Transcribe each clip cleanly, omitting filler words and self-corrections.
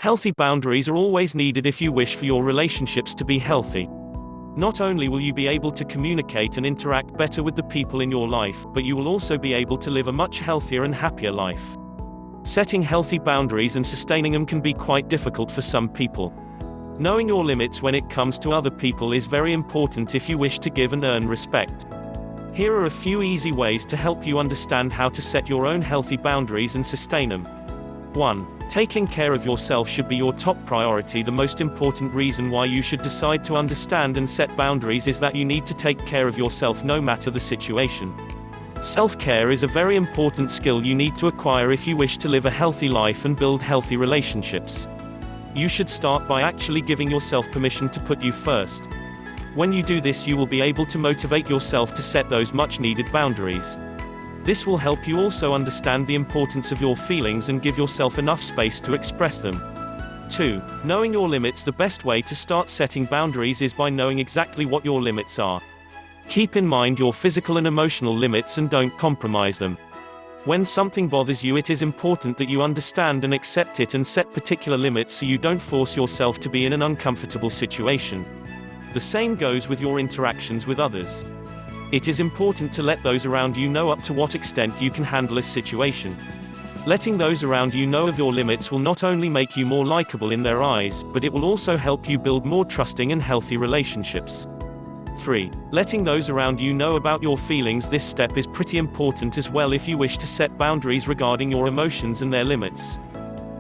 Healthy boundaries are always needed if you wish for your relationships to be healthy. Not only will you be able to communicate and interact better with the people in your life, but you will also be able to live a much healthier and happier life. Setting healthy boundaries and sustaining them can be quite difficult for some people. Knowing your limits when it comes to other people is very important if you wish to give and earn respect. Here are a few easy ways to help you understand how to set your own healthy boundaries and sustain them. 1. Taking care of yourself should be your top priority. The most important reason why you should decide to understand and set boundaries is that you need to take care of yourself no matter the situation. Self-care is a very important skill you need to acquire if you wish to live a healthy life and build healthy relationships. You should start by actually giving yourself permission to put you first. When you do this, you will be able to motivate yourself to set those much-needed boundaries. This will help you also understand the importance of your feelings and give yourself enough space to express them. 2. Knowing your limits. The best way to start setting boundaries is by knowing exactly what your limits are. Keep in mind your physical and emotional limits and don't compromise them. When something bothers you, it is important that you understand and accept it and set particular limits so you don't force yourself to be in an uncomfortable situation. The same goes with your interactions with others. It is important to let those around you know up to what extent you can handle a situation. Letting those around you know of your limits will not only make you more likable in their eyes, but it will also help you build more trusting and healthy relationships. 3. Letting those around you know about your feelings. This step is pretty important as well if you wish to set boundaries regarding your emotions and their limits.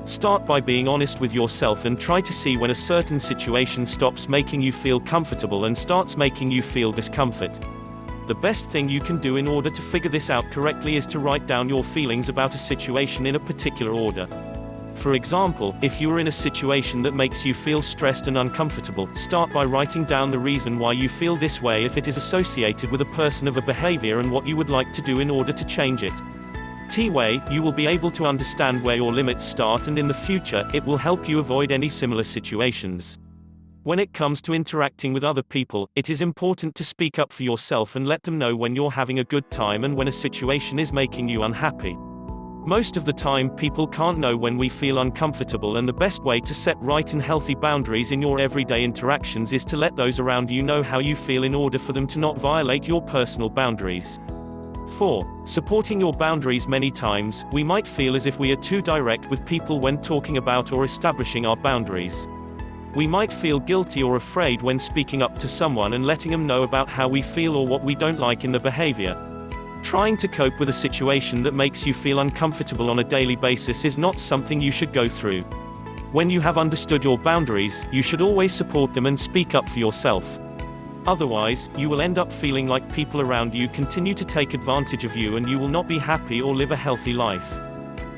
Start by being honest with yourself and try to see when a certain situation stops making you feel comfortable and starts making you feel discomfort. The best thing you can do in order to figure this out correctly is to write down your feelings about a situation in a particular order. For example, if you are in a situation that makes you feel stressed and uncomfortable, start by writing down the reason why you feel this way if it is associated with a person of a behavior and what you would like to do in order to change it. T-way, you will be able to understand where your limits start, and in the future, it will help you avoid any similar situations. When it comes to interacting with other people, it is important to speak up for yourself and let them know when you're having a good time and when a situation is making you unhappy. Most of the time, people can't know when we feel uncomfortable, and the best way to set right and healthy boundaries in your everyday interactions is to let those around you know how you feel in order for them to not violate your personal boundaries. 4. Supporting your boundaries. Many times, we might feel as if we are too direct with people when talking about or establishing our boundaries. We might feel guilty or afraid when speaking up to someone and letting them know about how we feel or what we don't like in the behavior. Trying to cope with a situation that makes you feel uncomfortable on a daily basis is not something you should go through. When you have understood your boundaries, you should always support them and speak up for yourself. Otherwise, you will end up feeling like people around you continue to take advantage of you and you will not be happy or live a healthy life.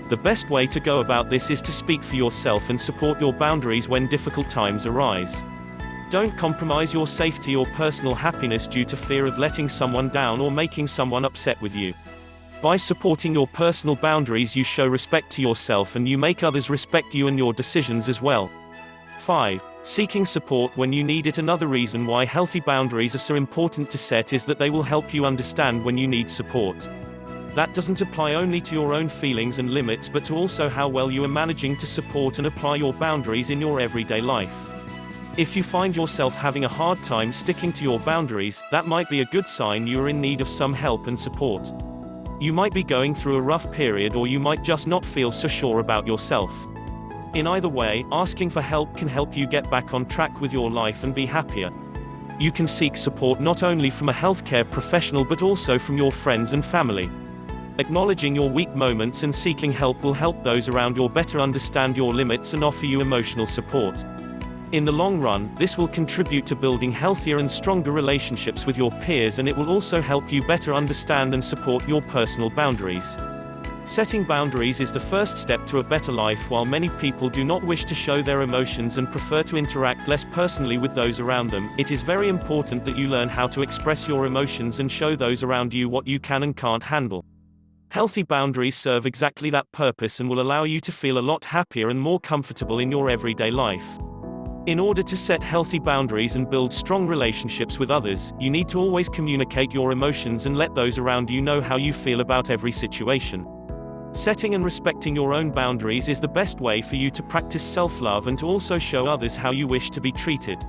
The best way to go about this is to speak for yourself and support your boundaries when difficult times arise. Don't compromise your safety or personal happiness due to fear of letting someone down or making someone upset with you. By supporting your personal boundaries, you show respect to yourself and you make others respect you and your decisions as well. 5. Seeking support when you need it. Another reason why healthy boundaries are so important to set is that they will help you understand when you need support. That doesn't apply only to your own feelings and limits, but to also how well you are managing to support and apply your boundaries in your everyday life. If you find yourself having a hard time sticking to your boundaries, that might be a good sign you are in need of some help and support. You might be going through a rough period, or you might just not feel so sure about yourself. In either way, asking for help can help you get back on track with your life and be happier. You can seek support not only from a healthcare professional but also from your friends and family. Acknowledging your weak moments and seeking help will help those around you better understand your limits and offer you emotional support. In the long run, this will contribute to building healthier and stronger relationships with your peers, and it will also help you better understand and support your personal boundaries. Setting boundaries is the first step to a better life. While many people do not wish to show their emotions and prefer to interact less personally with those around them, it is very important that you learn how to express your emotions and show those around you what you can and can't handle. Healthy boundaries serve exactly that purpose and will allow you to feel a lot happier and more comfortable in your everyday life. In order to set healthy boundaries and build strong relationships with others, you need to always communicate your emotions and let those around you know how you feel about every situation. Setting and respecting your own boundaries is the best way for you to practice self-love and to also show others how you wish to be treated.